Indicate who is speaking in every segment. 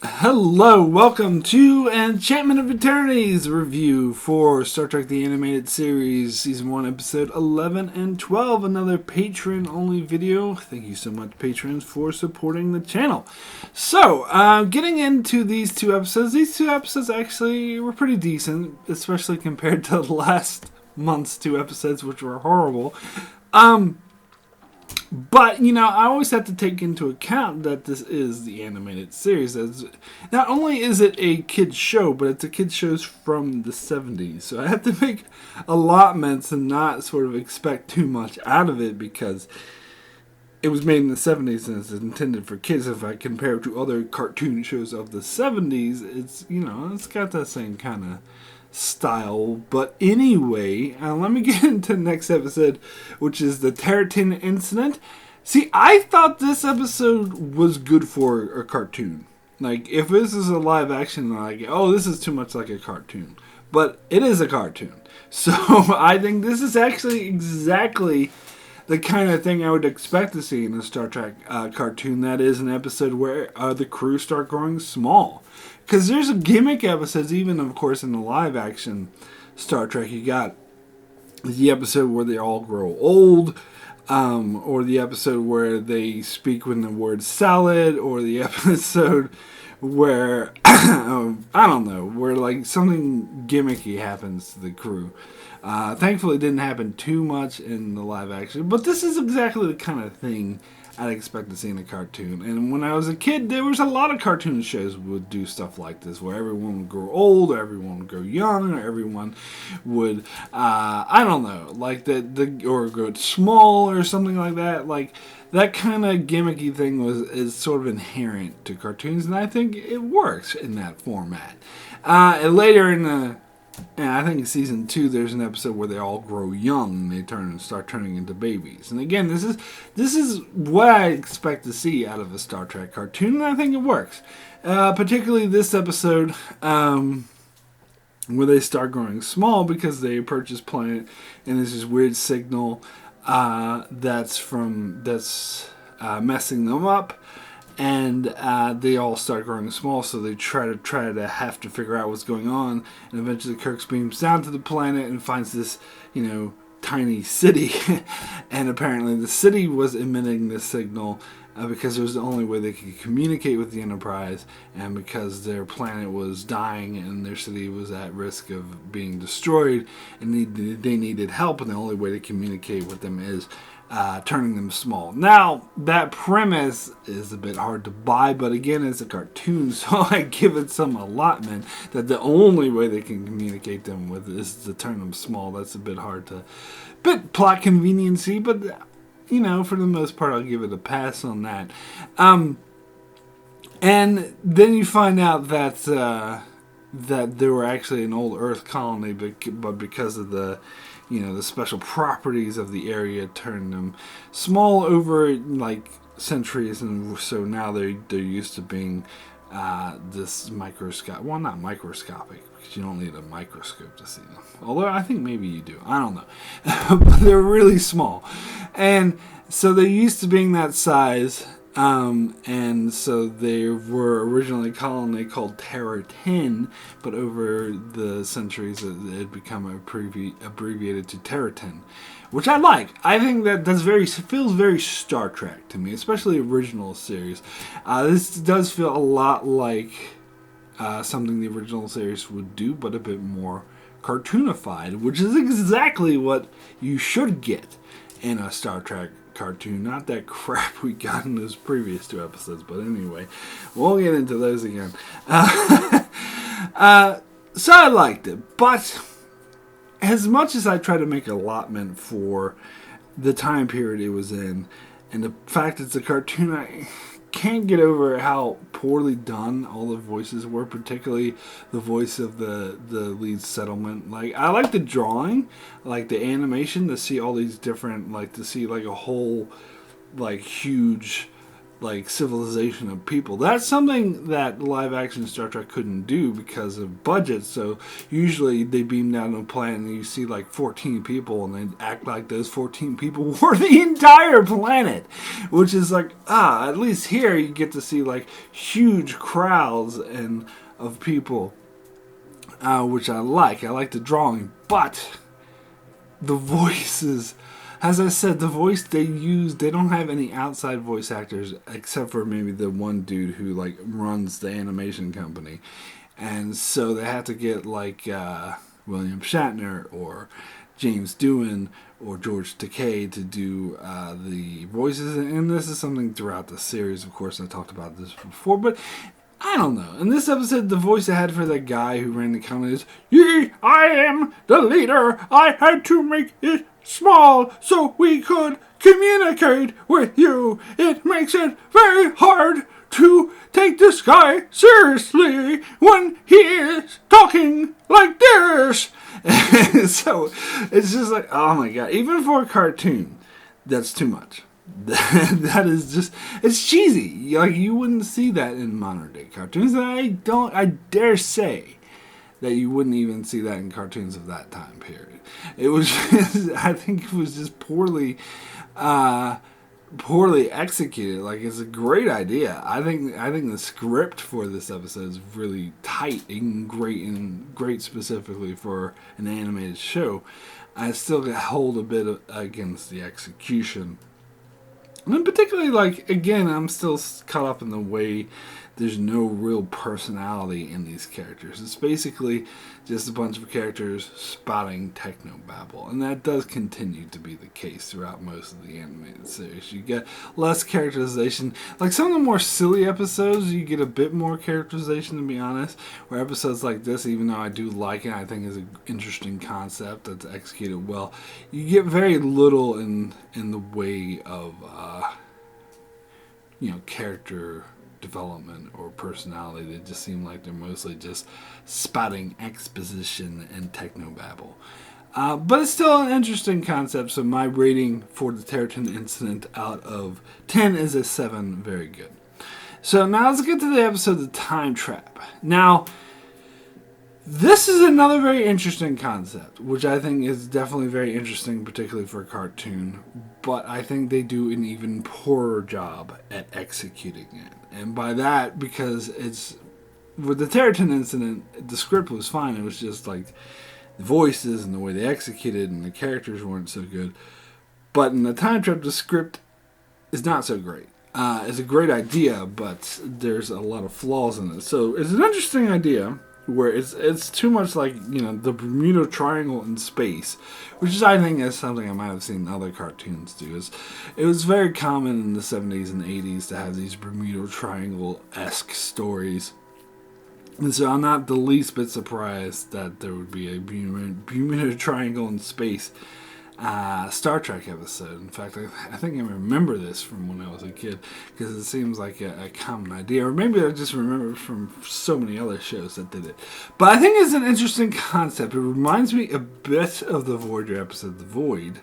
Speaker 1: Hello, welcome to Enchantment of Eternity's review for Star Trek The Animated Series, Season 1, Episode 11 and 12, another patron-only video. Thank you so much, patrons, for supporting the channel. So, getting into these two episodes actually were pretty decent, especially compared to last month's two episodes, which were horrible. But, I always have to take into account that this is the animated series. As not only is it a kid's show, but it's a kid's show from the 70s. So I have to make allotments and not sort of expect too much out of it because it was made in the 70s and it's intended for kids. If I compare it to other cartoon shows of the 70s, it's got that same kind of style. But anyway, let me get into the next episode, which is the Terratin Incident. See, I thought this episode was good for a cartoon. Like, if this is a live action, this is too much like a cartoon. But it is a cartoon. So I think this is actually exactly the kind of thing I would expect to see in a Star Trek cartoon. That is an episode where the crew start growing small. Because there's gimmick episodes, even, of course, in the live-action Star Trek. You got the episode where they all grow old, or the episode where they speak with the word salad, or the episode where, I don't know, where, something gimmicky happens to the crew. Thankfully, it didn't happen too much in the live-action, but this is exactly the kind of thing I'd expect to see in a cartoon. And when I was a kid, there was a lot of cartoon shows would do stuff like this, where everyone would grow old, or everyone would grow young, or everyone would, or grow small, or something like that. Like, that kind of gimmicky thing is sort of inherent to cartoons, and I think it works in that format. And later and I think in season 2, there's an episode where they all grow young and they start turning into babies. And again, this is what I expect to see out of a Star Trek cartoon, and I think it works. Particularly this episode, where they start growing small because they approach this planet, and there's this weird signal that's messing them up. And they all start growing small, so they try to have to figure out what's going on. And eventually Kirk beams down to the planet and finds this, tiny city. And apparently the city was emitting this signal because it was the only way they could communicate with the Enterprise, and because their planet was dying and their city was at risk of being destroyed, and they needed help, and the only way to communicate with them is turning them small. Now, that premise is a bit hard to buy, but again, it's a cartoon, so I give it some allotment that the only way they can communicate them with is to turn them small. That's a bit hard to... bit plot conveniency, but, for the most part, I'll give it a pass on that. And then you find out that they were actually an old Earth colony, but because of the special properties of the area turned them small over centuries, and so now they're used to being this well, not microscopic, because you don't need a microscope to see them. Although I think maybe you do. I don't know. But they're really small. And so they're used to being that size. And so they were originally a colony called Terratin, but over the centuries it had become abbreviated to Terratin, which I like. I think that feels very Star Trek to me, especially original series. This does feel a lot like something the original series would do, but a bit more cartoonified, which is exactly what you should get in a Star Trek cartoon, not that crap we got in those previous two episodes. But anyway, we'll get into those again. So I liked it, but as much as I try to make allotment for the time period it was in, and the fact it's a cartoon, I can't get over how poorly done all the voices were, particularly the voice of the lead settlement. I like the drawing, the animation, to see all these different, to see a whole huge like civilization of people. That's something that live action Star Trek couldn't do because of budget. So usually they beam down to a planet and you see like 14 people and they act like those 14 people were the entire planet, which is like, at least here you get to see like huge crowds and of people, which I like. I like the drawing, but the voices, as I said, the voice they use, they don't have any outside voice actors except for maybe the one dude who like runs the animation company. And so they have to get like William Shatner or James Doohan or George Takei to do the voices. And this is something throughout the series, of course, I talked about this before, but I don't know. In this episode, the voice I had for that guy who ran the company is, "Ye, I am the leader. I had to make it small so we could communicate with you. It makes it very hard to take this guy seriously when he is talking like this." So it's just like, oh my god. Even for a cartoon, that's too much. That is just, it's cheesy. Like, you wouldn't see that in modern day cartoons. I dare say that you wouldn't even see that in cartoons of that time period. It was just, I think it was just poorly executed. Like, it's a great idea. I think the script for this episode is really tight and great specifically for an animated show. I still hold a bit against the execution. And particularly, like, again, I'm still caught up in the way there's no real personality in these characters. It's basically just a bunch of characters spouting technobabble. And that does continue to be the case throughout most of the animated series. You get less characterization. Like, some of the more silly episodes, you get a bit more characterization, to be honest. Where episodes like this, even though I do like it, I think is an interesting concept that's executed well, you get very little in the way of, character development or personality. They just seem like they're mostly just spouting exposition and technobabble. But it's still an interesting concept, so my rating for the Terratin Incident out of 10 is a 7. Very good. So now let's get to the episode, The Time Trap. Now, this is another very interesting concept, which I think is definitely very interesting, particularly for a cartoon, but I think they do an even poorer job at executing it. And by that, because it's, with the Terratin Incident, the script was fine. It was just like the voices and the way they executed and the characters weren't so good. But in the Time Trap, the script is not so great. It's a great idea, but there's a lot of flaws in it. So it's an interesting idea where it's too much like, the Bermuda Triangle in space, which is, I think, is something I might have seen other cartoons do. It was very common in the 70s and 80s to have these Bermuda Triangle-esque stories. And so I'm not the least bit surprised that there would be a Bermuda Triangle in space Star Trek episode. In fact, I think I remember this from when I was a kid, because it seems like a common idea, or maybe I just remember it from so many other shows that did it. But I think it's an interesting concept. It reminds me a bit of the Voyager episode, The Void,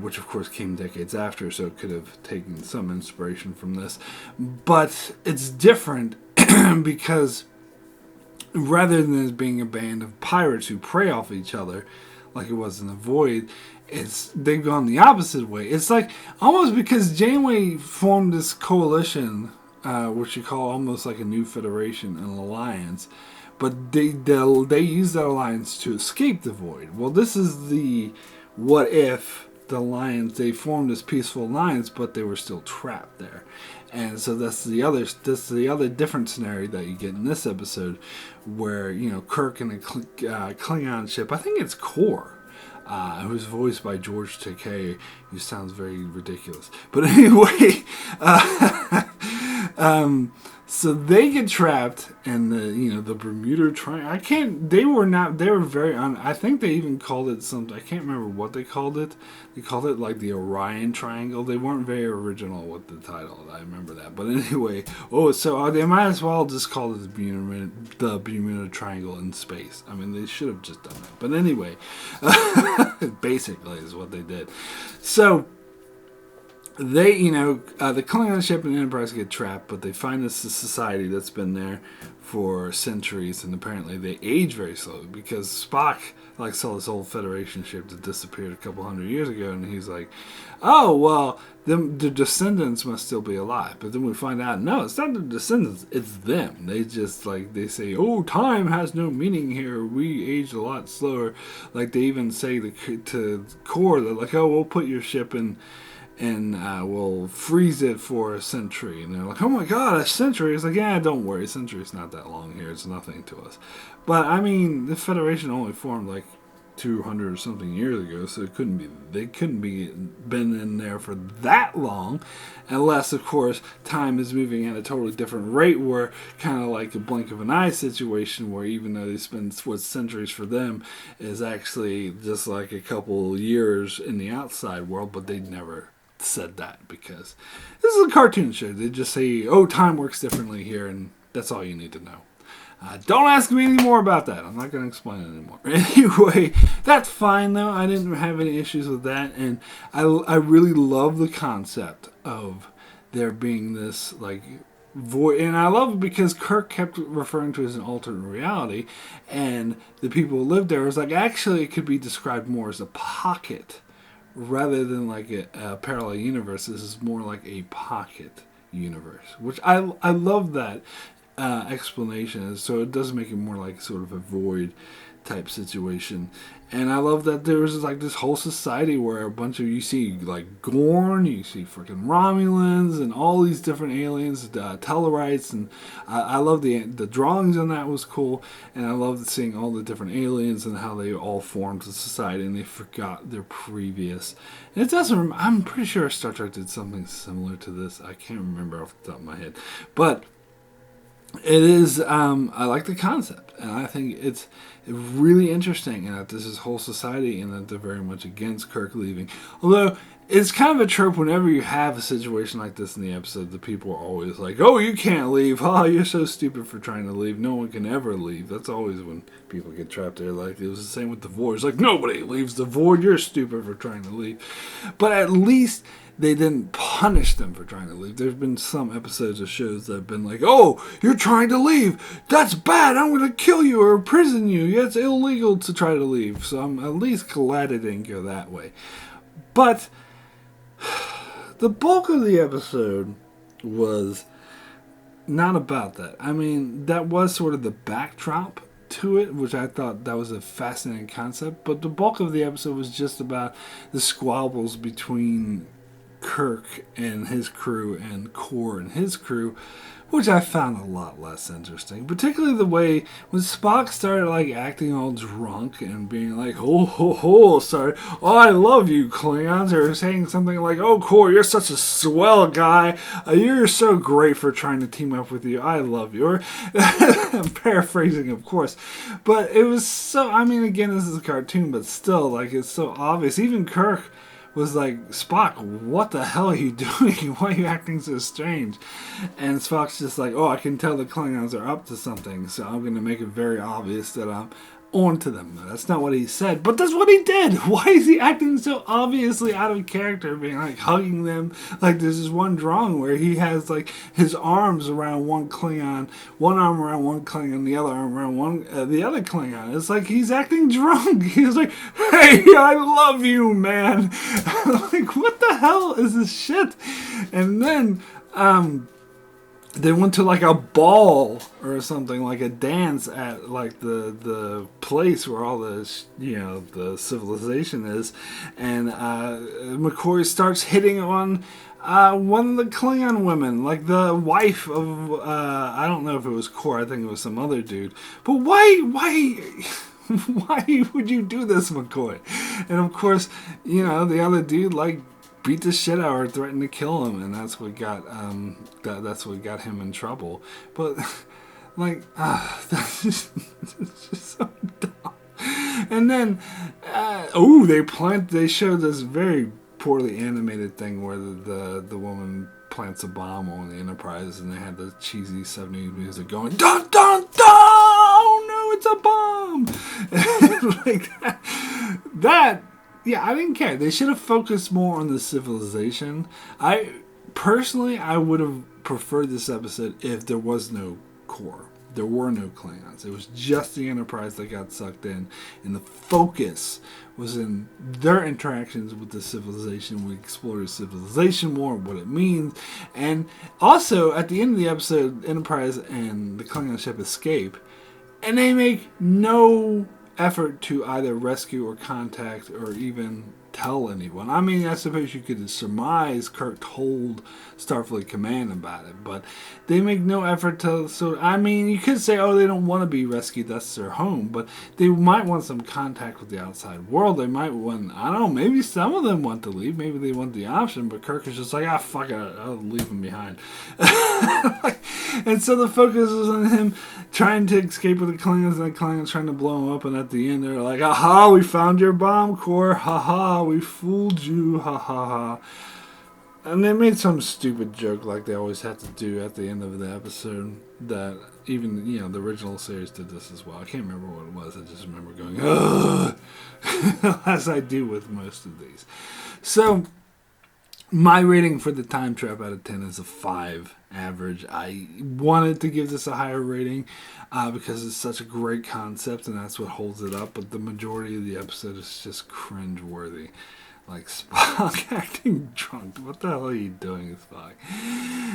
Speaker 1: which of course came decades after, so it could have taken some inspiration from this. But it's different because rather than it being a band of pirates who prey off each other, like it was in The Void, they've gone the opposite way. It's like almost because Janeway formed this coalition, which you call almost like a new federation, an alliance, but they use that alliance to escape the Void. Well, this is the what if the alliance, they formed this peaceful alliance, but they were still trapped there. And so that's the other different scenario that you get in this episode, where Kirk and a Klingon ship, I think it's Core, who's voiced by George Takei, who sounds very ridiculous. But anyway, so they get trapped, and the Bermuda Triangle. They were very I think they even called it something. I can't remember what they called it. They called it like the Orion Triangle. They weren't very original with the title. I remember that. But anyway, so they might as well just call it the Bermuda Triangle in space. I mean, they should have just done that. But anyway, basically is what they did. So they, the Klingon ship and Enterprise get trapped, but they find this society that's been there for centuries, and apparently they age very slowly because Spock saw this old Federation ship that disappeared a couple hundred years ago, and he's like, "Oh well, the descendants must still be alive." But then we find out, no, it's not the descendants; it's them. They just they say, "Oh, time has no meaning here. We age a lot slower." Like they even say to Core, they're like, "Oh, we'll put your ship in." And we'll freeze it for a century. And they're like, "Oh my god, a century?" It's like, yeah, don't worry, a century's not that long here. It's nothing to us. But, I mean, the Federation only formed 200 or something years ago, so they couldn't be been in there for that long, unless, of course, time is moving at a totally different rate, where kind of like a blink of an eye situation, where even though they spend centuries for them, is actually just like a couple years in the outside world, but they never said that because this is a cartoon show. They just say, "Oh, time works differently here," and that's all you need to know. Don't ask me any more about that. I'm not going to explain it anymore. Anyway, that's fine though. I didn't have any issues with that, and I really love the concept of there being this void, and I love it because Kirk kept referring to it as an alternate reality, and the people who lived there was actually it could be described more as a pocket rather than a parallel universe. This is more like a pocket universe, which I love that explanation. So it does make it more like sort of a void type situation. And I love that there was this whole society where a bunch of, you see Gorn, you see freaking Romulans, and all these different aliens, Tellarites, and I love the drawings on that was cool, and I loved seeing all the different aliens and how they all formed a society and they forgot their previous. And it doesn't. I'm pretty sure Star Trek did something similar to this. I can't remember off the top of my head, but it is. I like the concept, and I think it's really interesting, and that this is whole society, and that they're very much against Kirk leaving. Although it's kind of a trope whenever you have a situation like this in the episode, the people are always like, "Oh, you can't leave! Oh, you're so stupid for trying to leave. No one can ever leave." That's always when people get trapped there. It was the same with the Void. It's like, nobody leaves the Void. You're stupid for trying to leave. But at least they didn't punish them for trying to leave. There's been some episodes of shows that have been like, "Oh, you're trying to leave. That's bad. I'm going to kill you or imprison you. Yeah, it's illegal to try to leave." So I'm at least glad it didn't go that way. But the bulk of the episode was not about that. I mean, that was sort of the backdrop to it, which I thought that was a fascinating concept. But the bulk of the episode was just about the squabbles between Kirk and his crew and Core and his crew, which I found a lot less interesting. Particularly the way when Spock started acting all drunk and being like, "Oh ho ho," sorry, "Oh, I love you, Klingons," or saying something like, "Oh, Core, you're such a swell guy. You're so great for trying to team up with you. I love you." Or, I'm paraphrasing, of course, but it was so. I mean, again, this is a cartoon, but still, it's so obvious. Even Kirk was like, "Spock, what the hell are you doing? Why are you acting so strange?" And Spock's just like, "Oh, I can tell the Klingons are up to something, so I'm going to make it very obvious that I'm on to them." That's not what he said, but that's what he did. Why is he acting so obviously out of character, being hugging them? There's this one drawing where he has his arms around one Klingon, one arm around one Klingon, the other arm around the other Klingon. It's like he's acting drunk. He's like, "Hey, I love you, man." What the hell is this shit? And then they went to a ball or something, a dance at the place where all the civilization is, and McCoy starts hitting on one of the Klingon women, the wife of I don't know if it was Core, I think it was some other dude. But why why would you do this, McCoy? And of course, the other dude beat the shit out of her, threatened to kill him, and that's what got that's what got him in trouble. But that's just so dumb. And then they showed this very poorly animated thing where the woman plants a bomb on the Enterprise, and they had the cheesy 70s music going, "Dun dun dun! Oh no, it's a bomb!" That Yeah, I didn't care. They should have focused more on the civilization. I would have preferred this episode if there was no core. There were no Klingons. It was just the Enterprise that got sucked in, and the focus was in their interactions with the civilization. We explored the civilization more, what it means, and also at the end of the episode, Enterprise and the Klingon ship escape, and they make no effort to either rescue or contact or even tell anyone. I mean, I suppose you could surmise Kirk told Starfleet Command about it, but they make no effort to. So, I mean, you could say, oh, they don't want to be rescued, that's their home, but they might want some contact with the outside world. They might want, I don't know, maybe some of them want to leave, maybe they want the option, but Kirk is just like, ah, fuck it, I'll leave them behind. And so the focus is on him trying to escape with the Klingons, and the Klingons trying to blow him up, and at the end they're like, aha, we found your bomb core, haha, we fooled you, ha ha ha. And they made some stupid joke like they always have to do at the end of the episode that even, you know, the original series did this as well. I can't remember what it was. I just remember going, ugh, as I do with most of these. So, my rating for the time trap out of 10 is a 5 average. I wanted to give this a higher rating because it's such a great concept and that's what holds it up, but the majority of the episode is just cringe-worthy. Like Spock acting drunk. What the hell are you doing, Spock?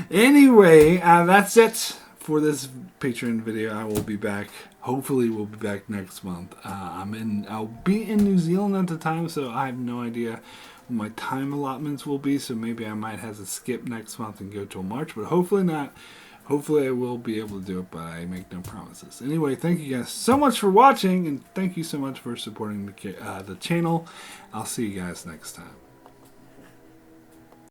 Speaker 1: Anyway, that's it for this Patreon video. I will be back. Hopefully, we'll be back next month. I'll be in New Zealand at the time, so I have no idea what my time allotments will be. So maybe I might have to skip next month and go till March, but hopefully not. Hopefully I will be able to do it, but I make no promises. Anyway, thank you guys so much for watching, and thank you so much for supporting the channel. I'll see you guys next time.